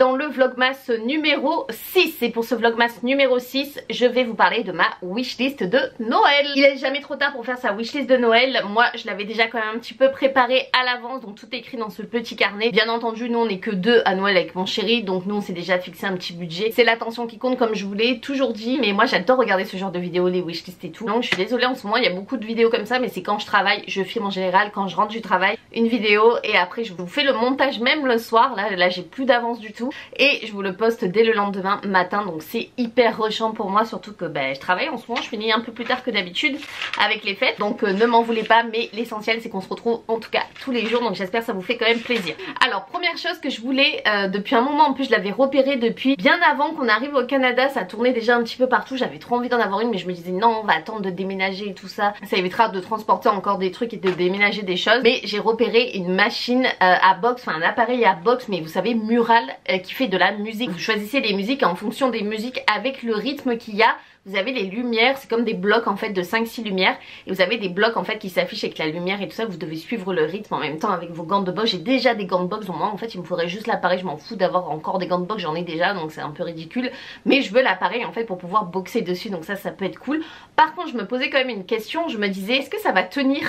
dans le vlogmas numéro 6. Et pour ce vlogmas numéro 6, je vais vous parler de ma wishlist de Noël. Il est jamais trop tard pour faire sa wishlist de Noël. Moi je l'avais déjà quand même un petit peu préparée à l'avance, donc tout est écrit dans ce petit carnet. Bien entendu nous on n'est que deux à Noël avec mon chéri, donc nous on s'est déjà fixé un petit budget. C'est l'attention qui compte comme je vous l'ai toujours dit, mais moi j'adore regarder ce genre de vidéos, les wishlists et tout. Donc je suis désolée, en ce moment il y a beaucoup de vidéos comme ça, mais c'est quand je travaille, je filme en général quand je rentre du travail une vidéo et après je vous fais le montage même le soir. Là j'ai plus d'avance du tout et je vous le poste dès le lendemain matin, donc c'est hyper rushant pour moi, surtout que je travaille en ce moment, je finis un peu plus tard que d'habitude avec les fêtes, donc ne m'en voulez pas, mais l'essentiel c'est qu'on se retrouve en tout cas tous les jours, donc j'espère que ça vous fait quand même plaisir. Alors première chose que je voulais depuis un moment, en plus je l'avais repéré depuis bien avant qu'on arrive au Canada, ça tournait déjà un petit peu partout, j'avais trop envie d'en avoir une mais je me disais non on va attendre de déménager et tout ça, ça évitera de transporter encore des trucs et de déménager des choses. Mais j'ai repéré une machine à box, enfin un appareil à box, mais vous savez mural, qui fait de la musique. Vous choisissez les musiques en fonction des musiques avec le rythme qu'il y a. Vous avez les lumières, c'est comme des blocs en fait de 5-6 lumières et vous avez des blocs en fait qui s'affichent avec la lumière et tout ça, vous devez suivre le rythme en même temps avec vos gants de boxe. J'ai déjà des gants de boxe, donc moi en fait il me faudrait juste l'appareil, je m'en fous d'avoir encore des gants de boxe, j'en ai déjà donc c'est un peu ridicule, mais je veux l'appareil en fait pour pouvoir boxer dessus, donc ça peut être cool. Par contre je me posais quand même une question, je me disais est-ce que ça va tenir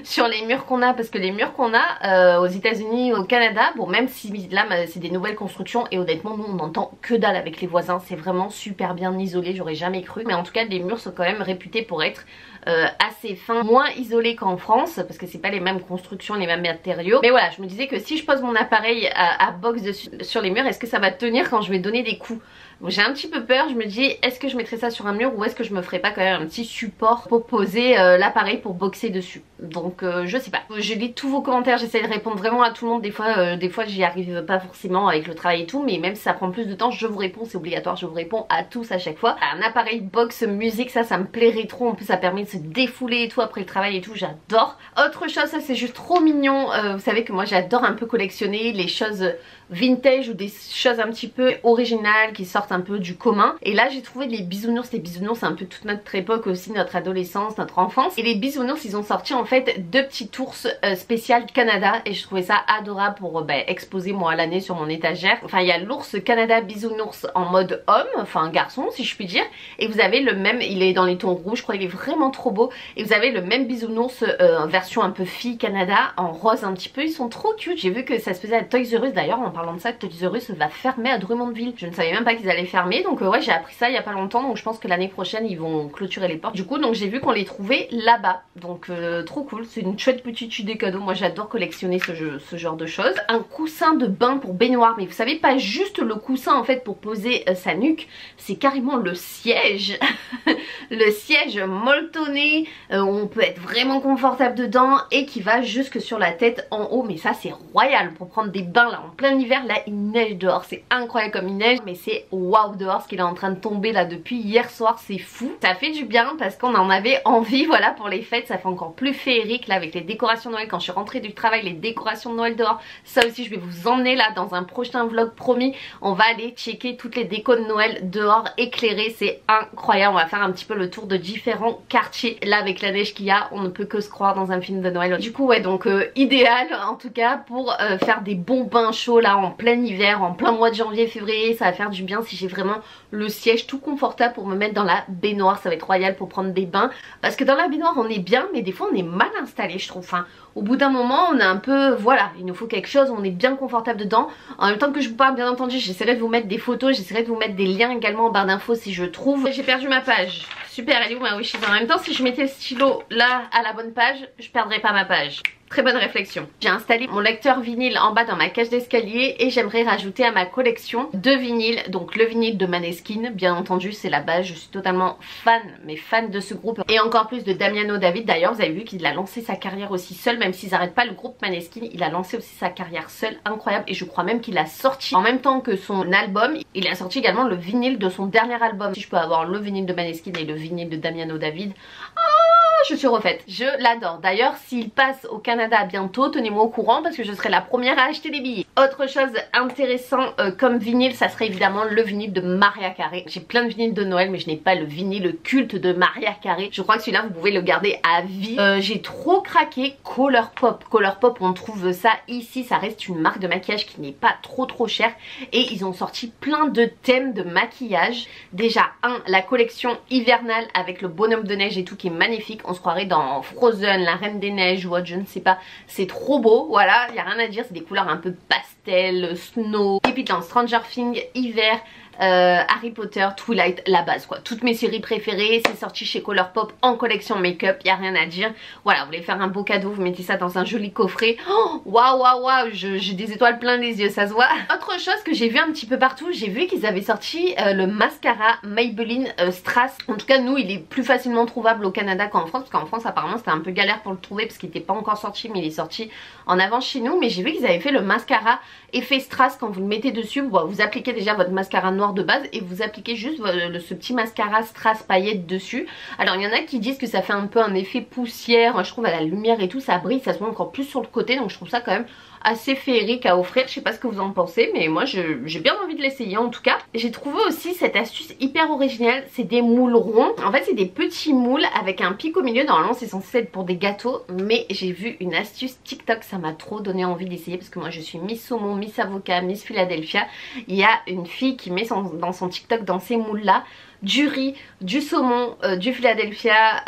sur les murs qu'on a, parce que les murs qu'on a aux États-Unis, au Canada, bon même si là c'est des nouvelles constructions et honnêtement nous on n'entend que dalle avec les voisins, c'est vraiment super bien isolé, j'aurais jamais cru, mais en tout cas les murs sont quand même réputés pour être assez fins, moins isolés qu'en France parce que c'est pas les mêmes constructions, les mêmes matériaux. Mais voilà, je me disais que si je pose mon appareil à box dessus, sur les murs, est-ce que ça va tenir quand je vais donner des coups? Bon, j'ai un petit peu peur, je me dis est-ce que je mettrai ça sur un mur ou est-ce que je me ferai pas quand même un petit support pour poser l'appareil pour boxer dessus. Donc je sais pas, je lis tous vos commentaires, j'essaie de répondre vraiment à tout le monde, des fois j'y arrive pas forcément avec le travail et tout, mais même si ça prend plus de temps je vous réponds, c'est obligatoire, je vous réponds à tous à chaque fois. Un appareil box musique, ça me plairait trop, en plus ça permet de se défouler et tout après le travail et tout, j'adore. Autre chose, ça c'est juste trop mignon, vous savez que moi j'adore un peu collectionner les choses vintage ou des choses un petit peu originales qui sortent un peu du commun, et là j'ai trouvé les bisounours. Les bisounours c'est un peu toute notre époque aussi, notre adolescence, notre enfance, et les bisounours ils ont sorti en fait deux petits ours spécial Canada et je trouvais ça adorable pour exposer moi à l'année sur mon étagère. Enfin il y a l'ours Canada bisounours en mode homme, enfin garçon si je puis dire, et vous avez le même, il est dans les tons rouges je crois, il est vraiment trop beau, et vous avez le même bisounours version un peu fille Canada en rose un petit peu, ils sont trop cute. J'ai vu que ça se faisait à Toys R Us, d'ailleurs en parlant de ça, Toys R Us va fermer à Drummondville, je ne savais même pas qu'ils allaient fermer, donc ouais j'ai appris ça il y a pas longtemps, donc je pense que l'année prochaine ils vont clôturer les portes du coup, donc j'ai vu qu'on les trouvait là-bas, donc trop cool, c'est une chouette petite idée cadeau. Moi j'adore collectionner ce genre de choses. Un coussin de bain pour baignoire, mais vous savez pas juste le coussin en fait pour poser sa nuque, c'est carrément le siège le siège molletonné, on peut être vraiment confortable dedans et qui va jusque sur la tête en haut, mais ça c'est royal pour prendre des bains là en plein hiver. Là il neige dehors, c'est incroyable comme il neige, mais c'est waouh dehors ce qu'il est en train de tomber là depuis hier soir, c'est fou. Ça fait du bien parce qu'on en avait envie, voilà, pour les fêtes, ça fait encore plus féerique là avec les décorations de Noël. Quand je suis rentrée du travail, les décorations de Noël dehors, ça aussi je vais vous emmener là dans un prochain vlog promis, on va aller checker toutes les décos de Noël dehors éclairées, c'est incroyable. On va faire un petit peu le tour de différents quartiers là avec la neige qu'il y a, on ne peut que se croire dans un film de Noël. Du coup ouais, donc idéal en tout cas pour faire des bons bains chauds là en plein hiver, en plein mois de janvier février, ça va faire du bien si j'ai vraiment le siège tout confortable pour me mettre dans la baignoire, ça va être royal pour prendre des bains, parce que dans la baignoire on est bien mais des fois on est mal installé je trouve, enfin au bout d'un moment on a un peu, voilà, il nous faut quelque chose, on est bien confortable dedans. En même temps que je vous parle bien entendu j'essaierai de vous mettre des photos, j'essaierai de vous mettre des liens également en barre d'infos si je trouve. J'ai perdu ma page, super, elle est où ma wishlist? En même temps si je mettais le stylo là à la bonne page je perdrais pas ma page. Très bonne réflexion. J'ai installé mon lecteur vinyle en bas dans ma cage d'escalier et j'aimerais rajouter à ma collection de vinyles, donc le vinyle de Maneskin, bien entendu c'est la base, je suis totalement fan, mais fan de ce groupe, et encore plus de Damiano David. D'ailleurs vous avez vu qu'il a lancé sa carrière aussi seul, même s'ils n'arrêtent pas le groupe Maneskin, il a lancé aussi sa carrière seul, incroyable, et je crois même qu'il a sorti en même temps que son album, il a sorti également le vinyle de son dernier album. Si je peux avoir le vinyle de Maneskin et le vinyle de Damiano David, je suis refaite, je l'adore. D'ailleurs s'il passe au Canada bientôt, tenez-moi au courant parce que je serai la première à acheter des billets. Autre chose intéressante comme vinyle, ça serait évidemment le vinyle de Mariah Carey. J'ai plein de vinyles de Noël mais je n'ai pas le vinyle culte de Mariah Carey. Je crois que celui-là vous pouvez le garder à vie. J'ai trop craqué Colourpop. Colourpop, on trouve ça ici, ça reste une marque de maquillage qui n'est pas trop cher et ils ont sorti plein de thèmes de maquillage. Déjà la collection hivernale avec le bonhomme de neige et tout qui est magnifique, on se croirait dans Frozen, la Reine des Neiges ou autre, je ne sais pas, c'est trop beau, voilà, il n'y a rien à dire, c'est des couleurs un peu pastel, snow. Et puis dans Stranger Things hiver, Harry Potter, Twilight, la base quoi. Toutes mes séries préférées, c'est sorti chez Colourpop en collection make-up, y a rien à dire. Voilà, vous voulez faire un beau cadeau, vous mettez ça dans un joli coffret. Oh, waouh, waouh, waouh, j'ai des étoiles plein les yeux, ça se voit. Autre chose que j'ai vu un petit peu partout, j'ai vu qu'ils avaient sorti le mascara Maybelline Strass. En tout cas, nous, il est plus facilement trouvable au Canada qu'en France, parce qu'en France, apparemment, c'était un peu galère pour le trouver parce qu'il n'était pas encore sorti, mais il est sorti en avance chez nous. Mais j'ai vu qu'ils avaient fait le mascara effet Strass. Quand vous le mettez dessus, vous appliquez déjà votre mascara noir de base et vous appliquez juste ce petit mascara strass paillettes dessus. Alors il y en a qui disent que ça fait un peu un effet poussière, je trouve à la lumière et tout ça brille, ça se voit encore plus sur le côté, donc je trouve ça quand même assez féerique à offrir. Je sais pas ce que vous en pensez mais moi j'ai bien envie de l'essayer en tout cas. J'ai trouvé aussi cette astuce hyper originale, c'est des moules ronds. En fait c'est des petits moules avec un pic au milieu, normalement c'est censé être pour des gâteaux mais j'ai vu une astuce TikTok, ça m'a trop donné envie d'essayer parce que moi je suis Miss Saumon, Miss Avocat, Miss Philadelphia. Il y a une fille qui met dans son TikTok dans ces moules là du riz, du saumon, du Philadelphia,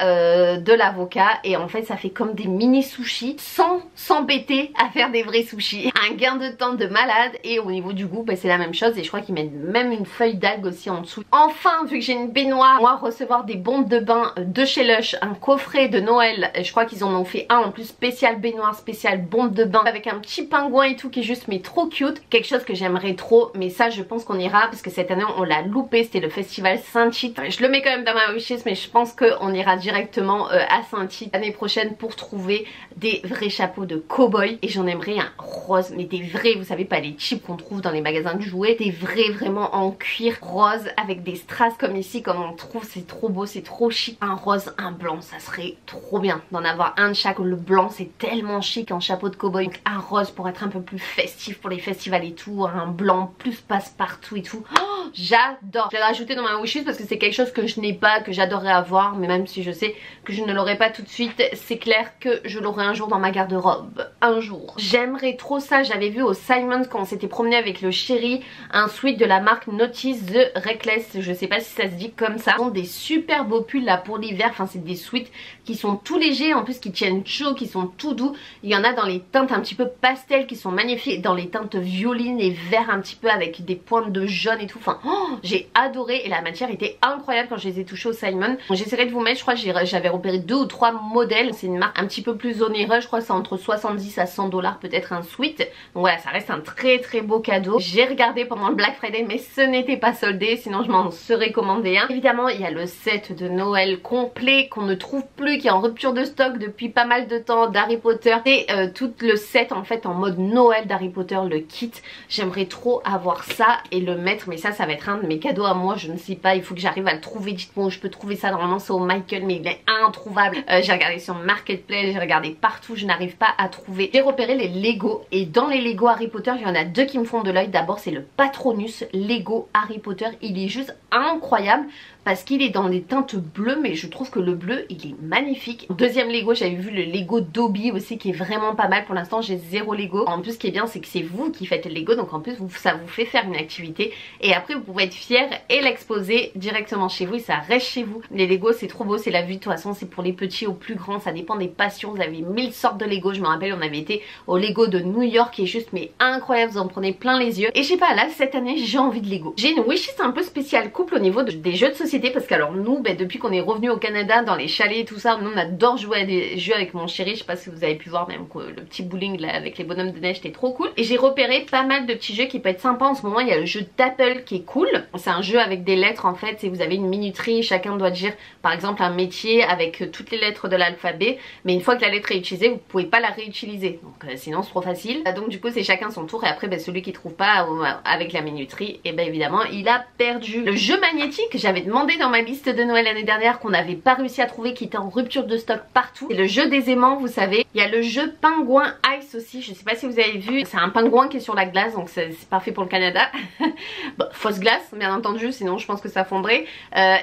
de l'avocat et en fait ça fait comme des mini sushis sans s'embêter à faire des vrais sushis. Un gain de temps de malade et au niveau du goût c'est la même chose et je crois qu'ils mettent même une feuille d'algue aussi en dessous. Enfin vu que j'ai une baignoire, moi recevoir des bombes de bain de chez Lush, un coffret de Noël, je crois qu'ils en ont fait un en plus spécial baignoire, spécial bombe de bain avec un petit pingouin et tout qui est juste mais trop cute. Quelque chose que j'aimerais trop mais ça je pense qu'on ira parce que cette année on l'a loupé, c'était le festival Saint-Tite. Je le mets quand même dans ma wishlist mais je pense qu'on ira directement à Saint-Tite l'année prochaine pour trouver des vrais chapeaux de cow-boy et j'en aimerais un rose mais des vrais, vous savez pas les cheap qu'on trouve dans les magasins de jouets, des vrais vraiment en cuir rose avec des strass comme ici comme on trouve, c'est trop beau, c'est trop chic. Un rose, un blanc, ça serait trop bien d'en avoir un de chaque. Le blanc c'est tellement chic en chapeau de cow-boy, donc un rose pour être un peu plus festif pour les festivals et tout, un blanc plus passe-partout et tout. Oh, j'adore. Je l'ai rajouté dans ma wishlist parce que c'est quelque chose que je n'ai pas, que j'adorerais avoir, mais même si je sais que je ne l'aurai pas tout de suite, c'est clair que je l'aurai un jour dans ma garde-robe. Un jour. J'aimerais trop ça. J'avais vu au Simons quand on s'était promené avec le chéri un sweat de la marque Notice The Reckless. Je sais pas si ça se dit comme ça. Ce sont des super beaux pulls là pour l'hiver. Enfin c'est des sweats qui sont tout légers, en plus qui tiennent chaud, qui sont tout doux. Il y en a dans les teintes un petit peu pastel qui sont magnifiques, dans les teintes violines et vert un petit peu avec des pointes de jaune et tout. Enfin oh, j'ai adoré et la matière était incroyable quand je les ai touchés au Simon. J'essaierai de vous mettre, je crois que j'avais repéré 2 ou 3 modèles. C'est une marque un petit peu plus onéreux, je crois que c'est entre 70 à 100 $ peut-être un sweat. Donc voilà, ça reste un très très beau cadeau. J'ai regardé pendant le Black Friday mais ce n'était pas soldé, sinon je m'en serais commandé un. Évidemment il y a le set de Noël complet qu'on ne trouve plus, qui est en rupture de stock depuis pas mal de temps, d'Harry Potter. Et tout le set en fait en mode Noël d'Harry Potter, le kit. J'aimerais trop avoir ça et le mettre, mais ça va être un de mes cadeaux à moi, je ne sais pas, il faut que j'arrive à le trouver. Dites-moi où je peux trouver ça, normalement c'est au Michael mais il est introuvable. J'ai regardé sur Marketplace, j'ai regardé partout, je n'arrive pas à trouver. J'ai repéré les Lego et dans les Lego Harry Potter il y en a 2 qui me font de l'œil. D'abord c'est le Patronus Lego Harry Potter, il est juste incroyable parce qu'il est dans des teintes bleues mais je trouve que le bleu il est magnifique. Deuxième Lego, j'avais vu le Lego Dobby aussi qui est vraiment pas mal. Pour l'instant j'ai 0 Lego. En plus ce qui est bien c'est que c'est vous qui faites le Lego, donc en plus ça vous fait faire une activité et après vous pouvez être fier et l'exposer directement chez vous et ça reste chez vous. Les Lego c'est trop beau, c'est la vue, de toute façon c'est pour les petits aux plus grands, ça dépend des passions. Vous avez 1000 sortes de Lego, je me rappelle on avait été au Lego de New York qui est juste mais incroyable, vous en prenez plein les yeux. Et je sais pas, là cette année j'ai envie de Lego. J'ai une wishlist un peu spéciale couple au niveau des jeux de société parce qu'alors nous depuis qu'on est revenu au Canada dans les chalets et tout ça, nous on adore jouer à des jeux avec mon chéri. Je sais pas si vous avez pu voir même que le petit bowling là avec les bonhommes de neige c'était trop cool. Et j'ai repéré pas mal de petits jeux qui peuvent être sympas en ce moment. Il y a le jeu d'Apple qui est cool, c'est un jeu avec des lettres en fait fait, c'est vous avez une minuterie, chacun doit dire par exemple un métier avec toutes les lettres de l'alphabet, mais une fois que la lettre est utilisée, vous pouvez pas la réutiliser, donc sinon c'est trop facile. Donc du coup c'est chacun son tour et après celui qui trouve pas avec la minuterie, et évidemment il a perdu. Le jeu magnétique, j'avais demandé dans ma liste de Noël l'année dernière qu'on n'avait pas réussi à trouver, qui était en rupture de stock partout. C'est le jeu des aimants, vous savez. Il y a le jeu pingouin ice aussi, je sais pas si vous avez vu, c'est un pingouin qui est sur la glace, donc c'est parfait pour le Canada. Bon, fausse glace bien entendu, sinon je pense que ça fondrait.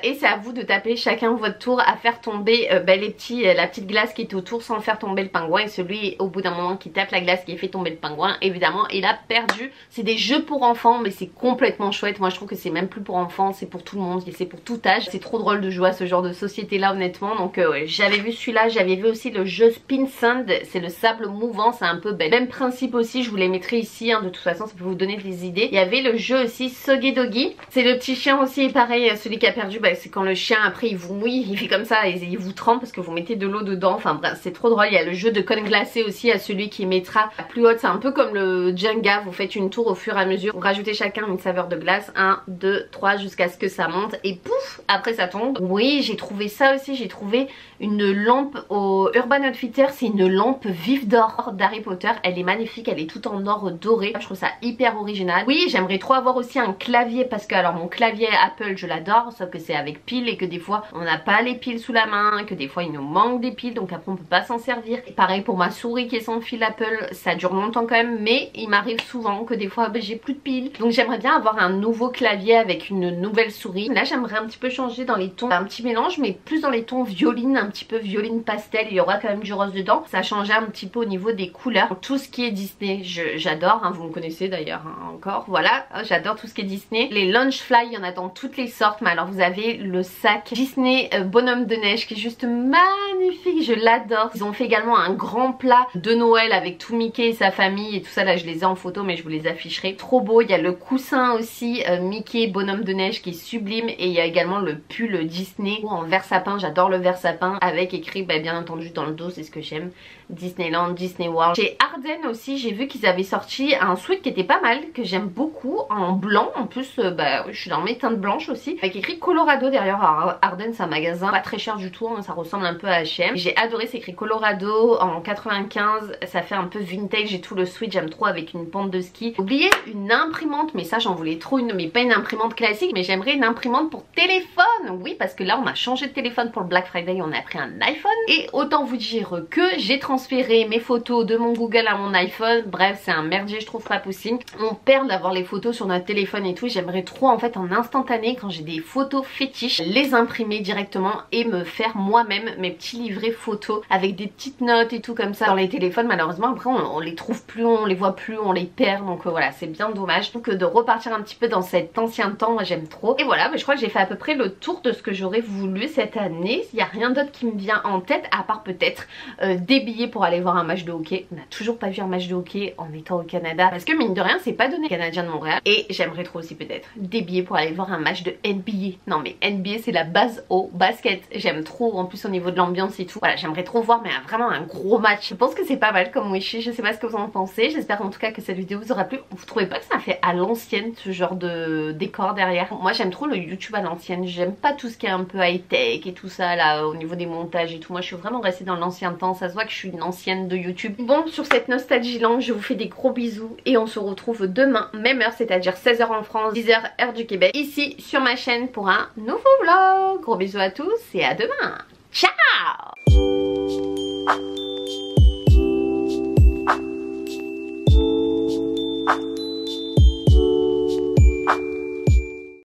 Et c'est à vous de taper chacun votre tour à faire tomber la petite glace qui est autour sans faire tomber le pingouin, et celui au bout d'un moment qui tape la glace qui fait tomber le pingouin, évidemment il a perdu. C'est des jeux pour enfants mais c'est complètement chouette, moi je trouve que c'est même plus pour enfants, c'est pour tout le monde, c'est pour tout âge. C'est trop drôle de jouer à ce genre de société là honnêtement. Donc ouais, j'avais vu celui-là, j'avais vu aussi le jeu Spin Sand, c'est le sable mouvant, c'est un peu même principe aussi, je vous les mettrai ici hein, de toute façon ça peut vous donner des idées. Il y avait le jeu aussi Soggy Doggy, c'est le petit chien aussi, pareil, celui qui a perdu c'est quand le chien après il vous mouille, il fait comme ça et il vous trempe parce que vous mettez de l'eau dedans, enfin bref c'est trop drôle. Il y a le jeu de cône glacé aussi, à celui qui mettra la plus haute, c'est un peu comme le Jenga, vous faites une tour au fur et à mesure, vous rajoutez chacun une saveur de glace, 1, 2, 3 jusqu'à ce que ça monte et pouf après ça tombe. Oui j'ai trouvé ça aussi, j'ai trouvé une lampe au Urban Outfitters, c'est une lampe vive d'or d'Harry Potter, elle est magnifique, elle est toute en or doré, je trouve ça hyper original. Oui j'aimerais trop avoir aussi un clavier parce que alors mon clavier Apple je l'adore, sauf que c'est avec pile et que des fois on n'a pas les piles sous la main, que des fois il nous manque des piles donc après on peut pas s'en servir. Et pareil pour ma souris qui est sans fil Apple, ça dure longtemps quand même mais il m'arrive souvent que des fois j'ai plus de piles, donc j'aimerais bien avoir un nouveau clavier avec une nouvelle souris. Là j'aimerais un petit peu changer dans les tons, un petit mélange mais plus dans les tons violine, un petit peu violine pastel, il y aura quand même du rose dedans, ça changeait un petit peu au niveau des couleurs. Tout ce qui est Disney j'adore hein, vous me connaissez d'ailleurs hein, encore, voilà j'adore tout ce qui est Disney. Les lunch fly il y en a dans toutes les sortes, mais alors vous avez le sac Disney bonhomme de neige qui est juste magnifique, je l'adore. Ils ont fait également un grand plat de Noël avec tout Mickey et sa famille et tout ça, là je les ai en photo mais je vous les afficherai, trop beau. Il y a le coussin aussi Mickey bonhomme de neige qui est sublime, et il y a également le pull Disney en verre sapin, j'adore le verre sapin avec écrit bien entendu dans le dos, c'est ce que j'aime, Disneyland, Disney World. Chez Arden aussi j'ai vu qu'ils avaient sorti un sweat qui était pas mal, que j'aime beaucoup, en blanc en plus, je suis dans mes teintes blanches aussi, avec écrit Colorado derrière. Alors Arden c'est un magasin pas très cher du tout hein, ça ressemble un peu à H&M. J'ai adoré, c'est écrit Colorado en 95, ça fait un peu vintage et tout, le sweat j'aime trop avec une pente de ski. Oubliez une imprimante, mais ça j'en voulais trop une, mais pas une imprimante classique, mais j'aimerais une imprimante pour téléphone. Oui parce que là on a changé de téléphone pour le Black Friday, on a pris un iPhone et autant vous dire que j'ai transféré mes photos de mon Google à mon iPhone. Bref c'est un merdier, je trouve pas possible, on perd d'avoir les photos sur notre téléphone et tout. J'aimerais trop en fait en instantané, quand j'ai des photos fétiches, les imprimer directement et me faire moi-même mes petits livrets photos avec des petites notes et tout comme ça. Dans les téléphones malheureusement après on les trouve plus, on les voit plus, on les perd, donc voilà c'est bien dommage. Donc de repartir un petit peu dans cet ancien temps, moi j'aime trop. Et voilà, mais je crois que j'ai fait à peu près le tour de ce que j'aurais voulu cette année. Il n'y a rien d'autre qui me vient en tête à part peut-être des billets pour aller voir un match de hockey. On n'a toujours pas vu un match de hockey en étant au Canada parce que mine de rien c'est pas donné Canadien de Montréal. Et j'aimerais trop aussi peut-être des billets pour aller voir un match de NBA. Non mais NBA c'est la base au basket, j'aime trop en plus au niveau de l'ambiance et tout. Voilà j'aimerais trop voir mais vraiment un gros match. Je pense que c'est pas mal comme wish, je sais pas ce que vous en pensez. J'espère en tout cas que cette vidéo vous aura plu. Vous trouvez pas que ça fait à l'ancienne ce genre de décor derrière? Moi j'aime trop le YouTube à l'ancienne, j'aime pas tout ce qui est un peu high tech et tout ça là au niveau des montages et tout. Moi je suis vraiment restée dans l'ancien temps, ça se voit que je suis une ancienne de YouTube. Bon sur cette nostalgie langue je vous fais des gros bisous et on se retrouve demain même heure, c'est-à-dire 16h en France, 10h heure du Québec, ici sur ma chaîne pour un nouveau vlog. Gros bisous à tous et à demain.